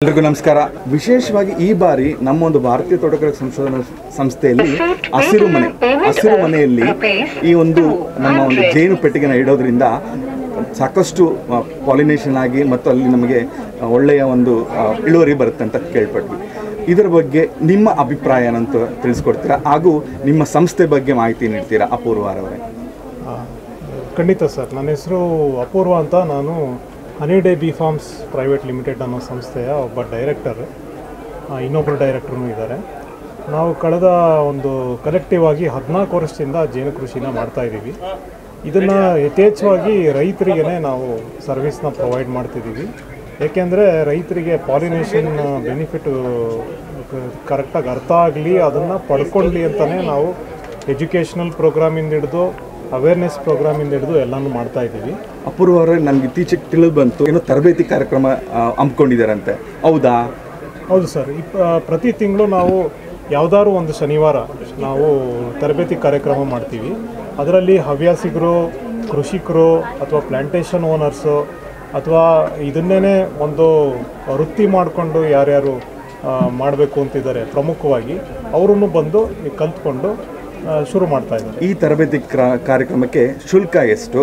ಎಲ್ಲರಿಗೂ ನಮಸ್ಕಾರ. ವಿಶೇಷವಾಗಿ ಈ ಬಾರಿ ನಮ್ಮ ಒಂದು ಭಾರತೀಯ ತೋಟಗಾರಿಕೆ ಸಂಶೋಧನಾ ಸಂಸ್ಥೆಯಲ್ಲಿ ಹಸಿರು ಮನೆಯಲ್ಲಿ ಈ ಒಂದು ನಮ್ಮ ಒಂದು ಜೇನು ಪೆಟ್ಟಿಗೆನ ಇಡೋದ್ರಿಂದ ಸಾಕಷ್ಟು ಪಾಲಿನೇಷನ್ ಆಗಿ ಮತ್ತು ಅಲ್ಲಿ ನಮಗೆ ಒಳ್ಳೆಯ ಒಂದು ಇಳುವರಿ ಬರುತ್ತೆ ಅಂತ ಕೇಳ್ಪಟ್ವಿ. ಇದರ ಬಗ್ಗೆ ನಿಮ್ಮ ಅಭಿಪ್ರಾಯ ಏನಂತ ತಿಳಿಸ್ಕೊಡ್ತೀರಾ ಹಾಗೂ ನಿಮ್ಮ ಸಂಸ್ಥೆ ಬಗ್ಗೆ ಮಾಹಿತಿ ನೀಡ್ತೀರಾ? ಅಪೂರ್ವರವರೇ. ಖಂಡಿತ ಸರ್, ನನ್ನ ಹೆಸರು ಅಪೂರ್ವ ಅಂತ. ನಾನು honey day bee farms private limited ಅನ್ನೋ ಸಂಸ್ಥೆಯ ಒಬ್ಬ ಡೈರೆಕ್ಟರ್, ಇನ್ನೊಬ್ಬರು ಡೈರೆಕ್ಟ್ರೂ ಇದ್ದಾರೆ. ನಾವು ಕಳೆದ ಒಂದು ಕಲೆಕ್ಟಿವ್ ಆಗಿ 14 ವರ್ಷದಿಂದ ಜೇನು ಕೃಷಿನ ಮಾಡ್ತಾಯಿದ್ದೀವಿ. ಇದನ್ನು ಯಥೇಚ್ಛವಾಗಿ ರೈತರಿಗೆ ನಾವು ಸರ್ವಿಸ್ನ ಪ್ರೊವೈಡ್ ಮಾಡ್ತಿದ್ದೀವಿ. ಏಕೆಂದರೆ ರೈತರಿಗೆ ಪಾಲಿನೇಷನ್ ಬೆನಿಫಿಟ್ ಕರೆಕ್ಟಾಗಿ ಅರ್ಥ ಆಗಲಿ, ಅದನ್ನು ಪಡ್ಕೊಳ್ಳಿ ಅಂತಲೇ ನಾವು ಎಜುಕೇಷನಲ್ ಪ್ರೋಗ್ರಾಮಿಂದ ಹಿಡಿದು ಅವೇರ್ನೆಸ್ ಪ್ರೋಗ್ರಾಮಿಂದ ಹಿಡಿದು ಎಲ್ಲನೂ ಮಾಡ್ತಾ ಇದ್ದೀವಿ. ಅಪೂರ್ವರೇ, ನಮ್ಗೆ ಇತ್ತೀಚೆಗೆ ತಿಳಿದು ಬಂತು ಏನೋ ತರಬೇತಿ ಕಾರ್ಯಕ್ರಮ ಹಮ್ಮಿಕೊಂಡಿದ್ದಾರಂತೆ, ಹೌದಾ? ಹೌದು ಸರ್. ಪ್ರತಿ ತಿಂಗಳು ನಾವು ಯಾವುದಾದ್ರು ಒಂದು ಶನಿವಾರ ನಾವು ತರಬೇತಿ ಕಾರ್ಯಕ್ರಮ ಮಾಡ್ತೀವಿ. ಅದರಲ್ಲಿ ಹವ್ಯಾಸಿಗರು, ಕೃಷಿಕರು ಅಥವಾ ಪ್ಲ್ಯಾಂಟೇಷನ್ ಓನರ್ಸು ಅಥವಾ ಇದನ್ನೇ ಒಂದು ವೃತ್ತಿ ಮಾಡಿಕೊಂಡು ಯಾರ್ಯಾರು ಮಾಡಬೇಕು ಅಂತಿದ್ದಾರೆ ಪ್ರಮುಖವಾಗಿ ಅವರನ್ನು ಬಂದು ಕಲ್ತ್ಕೊಂಡು ಶುರು ಮಾಡ್ತಾ ಇದ್ದಾರೆ. ಈ ತರಬೇತಿ ಕಾರ್ಯಕ್ರಮಕ್ಕೆ ಶುಲ್ಕ ಎಷ್ಟು?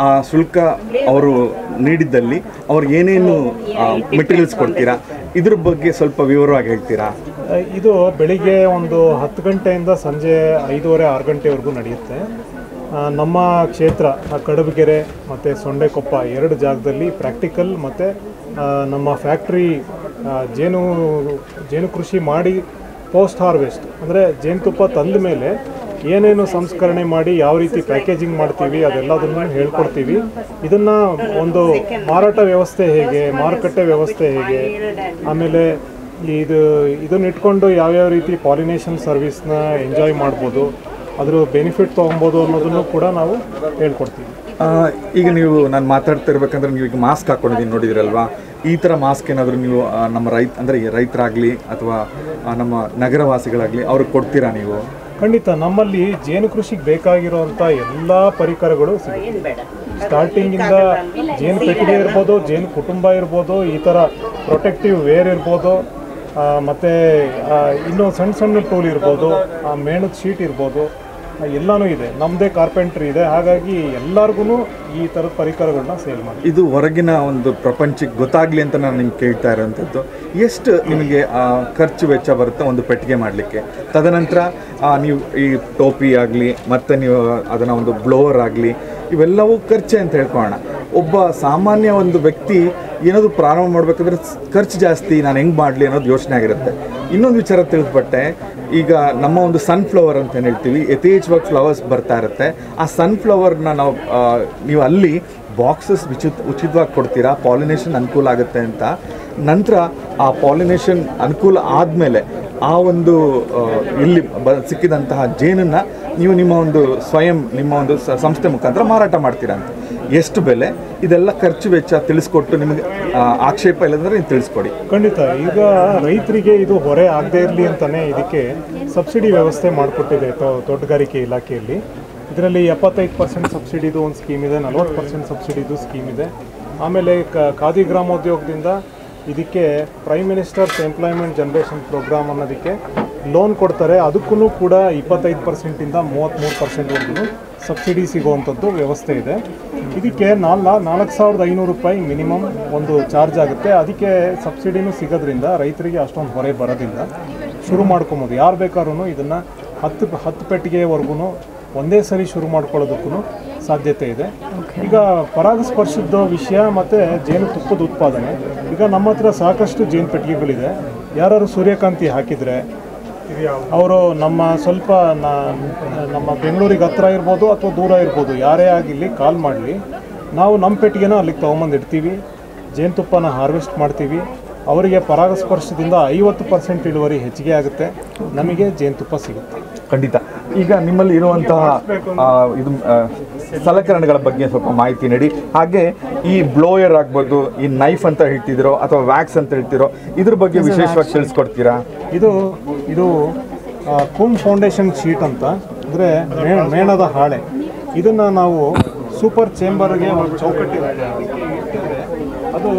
ಆ ಶುಲ್ಕ ಅವರು ನೀಡಿದ್ದಲ್ಲಿ ಅವ್ರಿಗೆ ಏನೇನು ಮೆಟೀರಿಯಲ್ಸ್ ಕೊಡ್ತೀರಾ? ಇದ್ರ ಬಗ್ಗೆ ಸ್ವಲ್ಪ ವಿವರವಾಗಿ ಹೇಳ್ತೀರಾ? ಇದು ಬೆಳಿಗ್ಗೆ ಒಂದು 10 ಗಂಟೆಯಿಂದ ಸಂಜೆ 5:30-6 ಗಂಟೆವರೆಗೂ ನಡೆಯುತ್ತೆ. ನಮ್ಮ ಕ್ಷೇತ್ರ ಕಡಬಗೆರೆ ಮತ್ತು ಸೊಂಡೆಕೊಪ್ಪ 2 ಜಾಗದಲ್ಲಿ ಪ್ರಾಕ್ಟಿಕಲ್ ಮತ್ತು ನಮ್ಮ ಫ್ಯಾಕ್ಟ್ರಿ ಜೇನು ಕೃಷಿ ಮಾಡಿ ಪೋಸ್ಟ್ ಹಾರ್ವೆಸ್ಟ್ ಅಂದರೆ ಜೇನುತುಪ್ಪ ತಂದ ಮೇಲೆ ಏನೇನು ಸಂಸ್ಕರಣೆ ಮಾಡಿ ಯಾವ ರೀತಿ ಪ್ಯಾಕೇಜಿಂಗ್ ಮಾಡ್ತೀವಿ ಅದೆಲ್ಲದನ್ನು ಹೇಳ್ಕೊಡ್ತೀವಿ. ಇದನ್ನು ಮಾರಾಟ ವ್ಯವಸ್ಥೆ ಹೇಗೆ, ಮಾರುಕಟ್ಟೆ ವ್ಯವಸ್ಥೆ ಹೇಗೆ, ಆಮೇಲೆ ಇದನ್ನ ಇಟ್ಕೊಂಡು ಯಾವ್ಯಾವ ರೀತಿ ಪಾಲಿನೇಷನ್ ಸರ್ವಿಸ್ನ ಎಂಜಾಯ್ ಮಾಡ್ಬೋದು, ಅದರ ಬೆನಿಫಿಟ್ ತೊಗೊಬೋದು ಅನ್ನೋದನ್ನು ಕೂಡ ನಾವು ಹೇಳ್ಕೊಡ್ತೀವಿ. ಈಗ ನಾನು ಮಾತಾಡ್ತಿರ್ಬೇಕಂದ್ರೆ ನೀವು ಈಗ ಮಾಸ್ಕ್ ಹಾಕ್ಕೊಂಡಿದ್ದೀನಿ ನೋಡಿದಿರಲ್ವಾ? ಈ ಥರ ಮಾಸ್ಕ್ ಏನಾದರೂ ನೀವು ನಮ್ಮ ರೈತರಾಗಲಿ ಅಥವಾ ನಮ್ಮ ನಗರವಾಸಿಗಳಾಗಲಿ ಅವ್ರಿಗೆ ಕೊಡ್ತೀರಾ ನೀವು? ಖಂಡಿತ. ನಮ್ಮಲ್ಲಿ ಜೇನು ಕೃಷಿಗೆ ಬೇಕಾಗಿರುವಂಥ ಎಲ್ಲ ಪರಿಕರಗಳು ಸಿಗುತ್ತೆ. ಸ್ಟಾರ್ಟಿಂಗಿಂದ ಜೇನು ಪೆಟ್ಟಿಗೆ ಇರ್ಬೋದು, ಜೇನು ಕುಟುಂಬ ಇರ್ಬೋದು, ಈ ಥರ ಪ್ರೊಟೆಕ್ಟಿವ್ ವೇರ್ ಇರ್ಬೋದು, ಮತ್ತು ಇನ್ನೂ ಸಣ್ಣ ಟೂಲ್ ಇರ್ಬೋದು, ಮೇಣದ ಶೀಟ್ ಇರ್ಬೋದು, ಎಲ್ಲನೂ ಇದೆ. ನಮ್ಮದೇ ಕಾರ್ಪೆಂಟ್ರಿ ಇದೆ. ಹಾಗಾಗಿ ಎಲ್ಲರಿಗೂ ಈ ಥರದ ಪರಿಕರಗಳನ್ನ ಸೇಲ್ ಮಾಡಿ ಇದು ಹೊರಗಿನ ಒಂದು ಪ್ರಪಂಚಕ್ಕೆ ಗೊತ್ತಾಗಲಿ ಅಂತ ನಾನು ನಿಮ್ಗೆ ಕೇಳ್ತಾ ಇರೋವಂಥದ್ದು. ಎಷ್ಟು ನಿಮಗೆ ಖರ್ಚು ವೆಚ್ಚ ಬರುತ್ತೆ ಒಂದು ಪೆಟ್ಟಿಗೆ ಮಾಡಲಿಕ್ಕೆ? ತದನಂತರ ನೀವು ಈ ಟೋಪಿ ಆಗಲಿ ಮತ್ತು ನೀವು ಅದನ್ನು ಒಂದು ಬ್ಲೋವರ್ ಆಗಲಿ, ಇವೆಲ್ಲವೂ ಖರ್ಚೆ ಅಂತ ಹೇಳ್ಕೊಳ್ಳೋಣ. ಒಬ್ಬ ಸಾಮಾನ್ಯ ಒಂದು ವ್ಯಕ್ತಿ ಏನಾದರೂ ಪ್ರಾರಂಭ ಮಾಡಬೇಕಾದ್ರೆ ಖರ್ಚು ಜಾಸ್ತಿ, ನಾನು ಹೆಂಗೆ ಮಾಡಲಿ ಅನ್ನೋದು ಯೋಚನೆ ಆಗಿರುತ್ತೆ. ಇನ್ನೊಂದು ವಿಚಾರ ತಿಳಿಸ್ಬಿಟ್ಟೆ, ಈಗ ನಮ್ಮ ಒಂದು ಸನ್ಫ್ಲವರ್ ಅಂತ ಏನು ಹೇಳ್ತೀವಿ, ಯಥೇಚ್ಛವಾಗಿ ಫ್ಲವರ್ಸ್ ಬರ್ತಾ ಇರುತ್ತೆ. ಆ ಸನ್ಫ್ಲವರ್ನ ನೀವು ಅಲ್ಲಿ ಬಾಕ್ಸಸ್ ಉಚಿತವಾಗಿ ಕೊಡ್ತೀರಾ, ಪಾಲಿನೇಷನ್ ಅನುಕೂಲ ಆಗುತ್ತೆ ಅಂತ. ನಂತರ ಆ ಪಾಲಿನೇಷನ್ ಅನುಕೂಲ ಆದಮೇಲೆ ಆ ಒಂದು ಇಲ್ಲಿ ಸಿಕ್ಕಿದಂತಹ ಜೇನನ್ನು ನೀವು ನಿಮ್ಮ ಒಂದು ನಿಮ್ಮ ಒಂದು ಸಂಸ್ಥೆ ಮುಖಾಂತರ ಮಾರಾಟ ಮಾಡ್ತೀರಾ ಅಂತ. ಎಷ್ಟು ಬೆಲೆ, ಇದೆಲ್ಲ ಖರ್ಚು ವೆಚ್ಚ ತಿಳಿಸ್ಕೊಟ್ಟು ನಿಮಗೆ ಆಕ್ಷೇಪ ಇಲ್ಲಂದ್ರೆ ನೀವು ತಿಳಿಸ್ಕೊಡಿ. ಖಂಡಿತ. ಈಗ ರೈತರಿಗೆ ಇದು ಹೊರೆ ಆಗದೇ ಇರಲಿ ಅಂತಲೇ ಇದಕ್ಕೆ ಸಬ್ಸಿಡಿ ವ್ಯವಸ್ಥೆ ಮಾಡಿಕೊಟ್ಟಿದೆ ತೋಟಗಾರಿಕೆ ಇಲಾಖೆಯಲ್ಲಿ. ಇದರಲ್ಲಿ 75% ಸಬ್ಸಿಡಿದು ಒಂದು ಸ್ಕೀಮ್ ಇದೆ, 40% ಸಬ್ಸಿಡಿದು ಸ್ಕೀಮ್ ಇದೆ. ಆಮೇಲೆ ಖಾದಿ ಗ್ರಾಮೋದ್ಯೋಗದಿಂದ ಇದಕ್ಕೆ prime ministers employment generation program ಅನ್ನೋದಕ್ಕೆ ಲೋನ್ ಕೊಡ್ತಾರೆ. ಅದಕ್ಕೂ ಕೂಡ 25%ಇಂದ 33%ವರೆಗೂ ಸಬ್ಸಿಡಿ ಸಿಗುವಂಥದ್ದು ವ್ಯವಸ್ಥೆ ಇದೆ. ಇದಕ್ಕೆ 4,500 ರೂಪಾಯಿ ಮಿನಿಮಮ್ ಒಂದು ಚಾರ್ಜ್ ಆಗುತ್ತೆ. ಅದಕ್ಕೆ ಸಬ್ಸಿಡಿನೂ ಸಿಗೋದ್ರಿಂದ ರೈತರಿಗೆ ಅಷ್ಟೊಂದು ಹೊರೆ ಬರೋದಿಲ್ಲ. ಶುರು ಮಾಡ್ಕೊಬೋದು. ಯಾರು ಬೇಕಾದ್ರೂ ಇದನ್ನು 10 ಪೆಟ್ಟಿಗೆವರೆಗೂ ಒಂದೇ ಸರಿ ಶುರು ಮಾಡ್ಕೊಳ್ಳೋದಕ್ಕೂ ಸಾಧ್ಯತೆ ಇದೆ. ಈಗ ಪರಾಗಸ್ಪರ್ಶದ ವಿಷಯ ಮತ್ತು ಜೇನುತುಪ್ಪದ ಉತ್ಪಾದನೆ, ಈಗ ನಮ್ಮ ಹತ್ರ ಸಾಕಷ್ಟು ಜೇನು ಪೆಟ್ಟಿಗೆಗಳಿದೆ. ಯಾರು ಸೂರ್ಯಕಾಂತಿ ಹಾಕಿದರೆ ಅವರು ಸ್ವಲ್ಪ ನಮ್ಮ ಬೆಂಗಳೂರಿಗೆ ಹತ್ರ ಇರ್ಬೋದು ಅಥವಾ ದೂರ ಇರ್ಬೋದು, ಯಾರೇ ಆಗಿರಲಿ ಕಾಲ್ ಮಾಡಲಿ, ನಾವು ನಮ್ಮ ಪೆಟ್ಟಿಗೆನ ಅಲ್ಲಿಗೆ ತೊಗೊಂಬಂದು ಇಡ್ತೀವಿ, ಜೇನುತುಪ್ಪನ ಹಾರ್ವೆಸ್ಟ್ ಮಾಡ್ತೀವಿ. ಅವರಿಗೆ ಪರಾಗಸ್ಪರ್ಶದಿಂದ 50% ಇಳುವರಿ ಹೆಚ್ಚಿಗೆ ಆಗುತ್ತೆ, ನಮಗೆ ಜೇನುತುಪ್ಪ ಸಿಗುತ್ತೆ. ಖಂಡಿತ. ಈಗ ನಿಮ್ಮಲ್ಲಿ ಇರುವಂತಹ ಇದು ಸಲಕರಣೆಗಳ ಬಗ್ಗೆ ಸ್ವಲ್ಪ ಮಾಹಿತಿ ನೀಡಿ. ಹಾಗೆ ಈ ಬ್ಲೋಯರ್ ಆಗ್ಬೋದು, ಈ ನೈಫ್ ಅಂತ ಹೇಳ್ತಿದ್ದೀರೋ ಅಥವಾ ವ್ಯಾಕ್ಸ್ ಅಂತ ಹೇಳ್ತಿರೋ, ಇದ್ರ ಬಗ್ಗೆ ವಿಶೇಷವಾಗಿ ತಿಳಿಸ್ಕೊಡ್ತೀರಾ? ಇದು ಕೂಮ್ ಫೌಂಡೇಶನ್ ಶೀಟ್ ಅಂತ, ಅಂದರೆ ಮೇಣದ ಹಾಳೆ. ಇದನ್ನು ನಾವು ಸೂಪರ್ ಚೇಂಬರ್ಗೆ ಒಂದು ಚೌಕಟ್ಟಿರುತ್ತೆ, ಅದು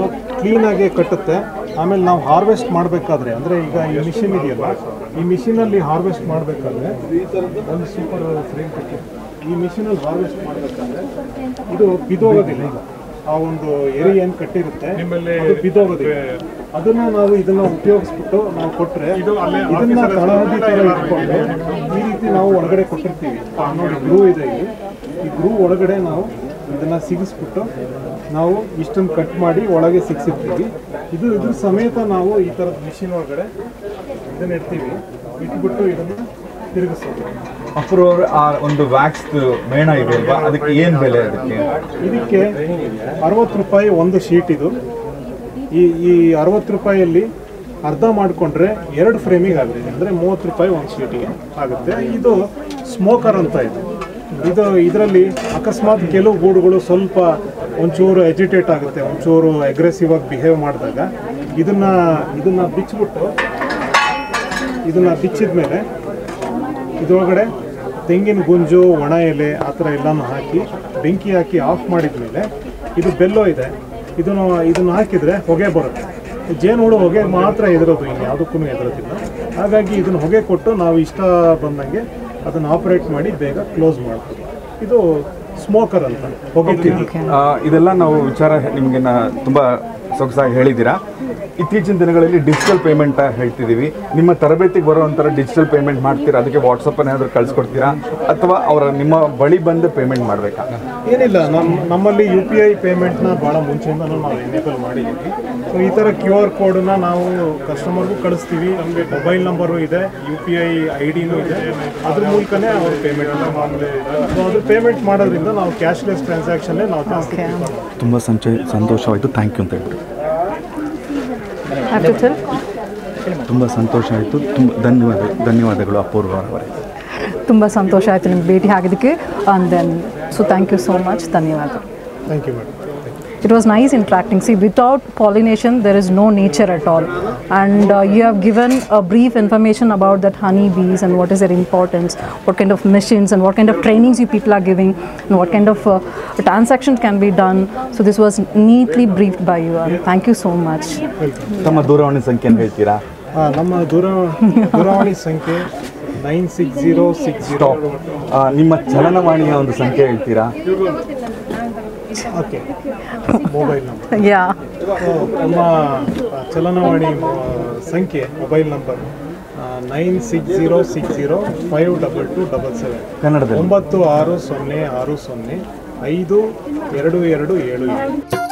ಕ್ಲೀನಾಗಿ ಕಟ್ಟುತ್ತೆ. ಆಮೇಲೆ ನಾವು ಹಾರ್ವೆಸ್ಟ್ ಮಾಡಬೇಕಾದ್ರೆ ಅಂದರೆ ಈಗ ಈ ಮಿಷಿನ್ ಇದೆಯಲ್ಲ, ಈ ಮಿಷಿನಲ್ಲಿ ಹಾರ್ವೆಸ್ಟ್ ಮಾಡಬೇಕಾದ್ರೆ ಒಂದು ಸೂಪರ್ ಫ್ರೇಮ್ ಕಟ್ಟಿ, ಈ ಮಿಷಿನಲ್ಲಿ ಹಾರ್ವೆಸ್ಟ್ ಮಾಡಬೇಕಾದ್ರೆ ಇದು ಬಿದ್ದೋಗೋದಿಲ್ಲ. ಈಗ ಆ ಒಂದು ಎರಿ ಏನು ಕಟ್ಟಿರುತ್ತೆ ಅದು ಬಿದ್ದೋಗೋದಿಲ್ಲ. ಅದನ್ನು ನಾವು ಇದನ್ನು ಉಪಯೋಗಿಸ್ಬಿಟ್ಟು ನಾವು ಕೊಟ್ಟರೆ ಇದನ್ನು ತಳಹದಿ ಥರ ಇಟ್ಕೊಂಡು ಈ ರೀತಿ ನಾವು ಒಳಗಡೆ ಕೊಟ್ಟಿರ್ತೀವಿ ನೋಡಿ. ಗ್ರೂ ಇದೆ, ಈ ಗ್ರೂ ಒಳಗಡೆ ನಾವು ಇದನ್ನು ಸಿಗಿಸ್ಬಿಟ್ಟು ನಾವು ಇಷ್ಟನ್ನು ಕಟ್ ಮಾಡಿ ಒಳಗೆ ಸಿಗಿಸಿರ್ತೀವಿ. ಇದ್ರ ಸಮೇತ ನಾವು ಈ ಥರದ ಮಿಷಿನ್ ಒಳಗಡೆ ಇದನ್ನು ಇಡ್ತೀವಿ. ಇಟ್ಬಿಟ್ಟು ಇದನ್ನು ತಿರುಗಿಸ್ತೀವಿ. ಅಪೂರ್ವ ಆ ಒಂದು ವ್ಯಾಕ್ಸ್ ಮೇಣ ಇದೆ ಅಲ್ವಾ, ಅದಕ್ಕೆ ಏನು ಬೆಲೆ? ಇದಕ್ಕೆ 60 ರೂಪಾಯಿ ಒಂದು ಶೀಟ್. ಇದು ಈ 60 ರೂಪಾಯಿಯಲ್ಲಿ ಅರ್ಧ ಮಾಡಿಕೊಂಡ್ರೆ 2 ಫ್ರೇಮಿಗೆ ಆಗುತ್ತೆ, ಅಂದರೆ 30 ರೂಪಾಯಿ ಒಂದು ಶೀಟಿಗೆ ಆಗುತ್ತೆ. ಇದು ಸ್ಮೋಕರ್ ಅಂತ ಇದರಲ್ಲಿ ಅಕಸ್ಮಾತ್ ಕೆಲವು ಗೂಡುಗಳು ಸ್ವಲ್ಪ ಒಂಚೂರು ಎಜಿಟೇಟ್ ಆಗುತ್ತೆ, ಒಂಚೂರು ಅಗ್ರೆಸಿವ್ ಆಗಿ ಬಿಹೇವ್ ಮಾಡಿದಾಗ ಇದನ್ನು ಬಿಚ್ಚಿಬಿಟ್ಟು ಇದನ್ನು ಬಿಚ್ಚಿದ ಮೇಲೆ ಇದರೊಳಗಡೆ ತೆಂಗಿನ ಗುಂಜು, ಒಣ ಎಲೆ ಆ ಥರ ಎಲ್ಲನೂ ಹಾಕಿ ಬೆಂಕಿ ಹಾಕಿ ಆಫ್ ಮಾಡಿದ ಮೇಲೆ ಇದು ಬೆಲ್ಲೋ ಇದೆ, ಇದನ್ನು ಹಾಕಿದರೆ ಹೊಗೆ ಬರುತ್ತೆ. ಜೇನುಹುಳು ಹೊಗೆ ಮಾತ್ರ ಎದುರೋದು, ಇನ್ನು ಯಾವುದಕ್ಕೂ ಎದುರೋದಿಲ್ಲ. ಹಾಗಾಗಿ ಇದನ್ನು ಹೊಗೆ ಕೊಟ್ಟು ನಾವು ಇಷ್ಟ ಬಂದಂಗೆ ಅದನ್ನು ಆಪರೇಟ್ ಮಾಡಿ ಬೇಗ ಕ್ಲೋಸ್ ಮಾಡ್ತೀವಿ. ಇದು ಸ್ಮೋಕರ್ ಅಂತ ಹೊಗೆ. ಇದೆಲ್ಲ ನಾವು ವಿಚಾರ ನಿಮಗೆ ತುಂಬ ಸೊಗಸಾಗಿ ಹೇಳಿದ್ದೀರಾ. ಇತ್ತೀಚಿನ ದಿನಗಳಲ್ಲಿ ಡಿಜಿಟಲ್ ಪೇಮೆಂಟ್ ಹೇಳ್ತಿದ್ದೀವಿ. ನಿಮ್ಮ ತರಬೇತಿಗೆ ಬರುವಂಥರ ಡಿಜಿಟಲ್ ಪೇಮೆಂಟ್ ಮಾಡ್ತೀರಾ? ಅದಕ್ಕೆ ವಾಟ್ಸಪ್ಪನ್ನು ಏನಾದರೂ ಕಳಿಸ್ಕೊಡ್ತೀರಾ ಅಥವಾ ನಿಮ್ಮ ಬಳಿ ಬಂದು ಪೇಮೆಂಟ್ ಮಾಡಬೇಕಾ? ಏನಿಲ್ಲ, ನಮ್ಮಲ್ಲಿ UPI ಪೇಮೆಂಟ್ನ ಭಾಳ ಮುಂಚೆಯಿಂದನೂ ನಾವು ಎನೇಬಲ್ ಮಾಡಿದ್ದೀವಿ. ಸೊ ಈ ಥರ QR ಕೋಡನ್ನ ನಾವು ಕಸ್ಟಮರ್ಗೂ ಕಳಿಸ್ತೀವಿ. ನಮಗೆ ಮೊಬೈಲ್ ನಂಬರು ಇದೆ, UPI ID-ನೂ ಇದೆ. ಅದ್ರ ಮೂಲಕನೇ ಅವರು ಪೇಮೆಂಟನ್ನು ಮಾಡಲಿ. ಸೊ ಅದು ಪೇಮೆಂಟ್ ಮಾಡೋದ್ರಿಂದ ನಾವು ಕ್ಯಾಶ್ಲೆಸ್ ಟ್ರಾನ್ಸಾಕ್ಷನ್ನೇ ನಾವು ಜಾಸ್ತಿ. ತುಂಬ ಸಂತೋಷವಾಯಿತು, ಥ್ಯಾಂಕ್ ಯು ಅಂತ ಹೇಳ್ಬಿಟ್ಟು. ತುಂಬ ಸಂತೋಷ ಆಯಿತು, ತುಂಬ ಧನ್ಯವಾದಗಳು ಅಪೂರ್ವ ಅವರೇ. ತುಂಬ ಸಂತೋಷ ಆಯಿತು ನಿಮ್ಗೆ ಭೇಟಿ ಆಗಿದ್ದಕ್ಕೆ. And then so thank you so much. ಧನ್ಯವಾದ. Thank you madam. It was nice interacting. See, without pollination, there is no nature at all. And you have given a brief information about that honey bees and what is their importance, what kind of missions and what kind of trainings you people are giving, and what kind of transactions can be done. So this was neatly briefed by you. Thank you so much. ತಮ್ಮ ದೂರವಾಣಿ ಸಂಖ್ಯೆ ಹೇಳ್ತೀರಾ? ನಮ್ಮ ದೂರವಾಣಿ ಸಂಖ್ಯೆ 9606. ನಿಮ್ಮ ಚಲನವಾಣಿಯ ಒಂದು ಸಂಖ್ಯೆ ಹೇಳ್ತೀರಾ? Okay, mobile number. ಯಾ, ನಮ್ಮ ಚಲನವಾಣಿ ಸಂಖ್ಯೆ ಮೊಬೈಲ್ ನಂಬರ್ 9606052277. ಕನ್ನಡದಲ್ಲಿ 9606052277.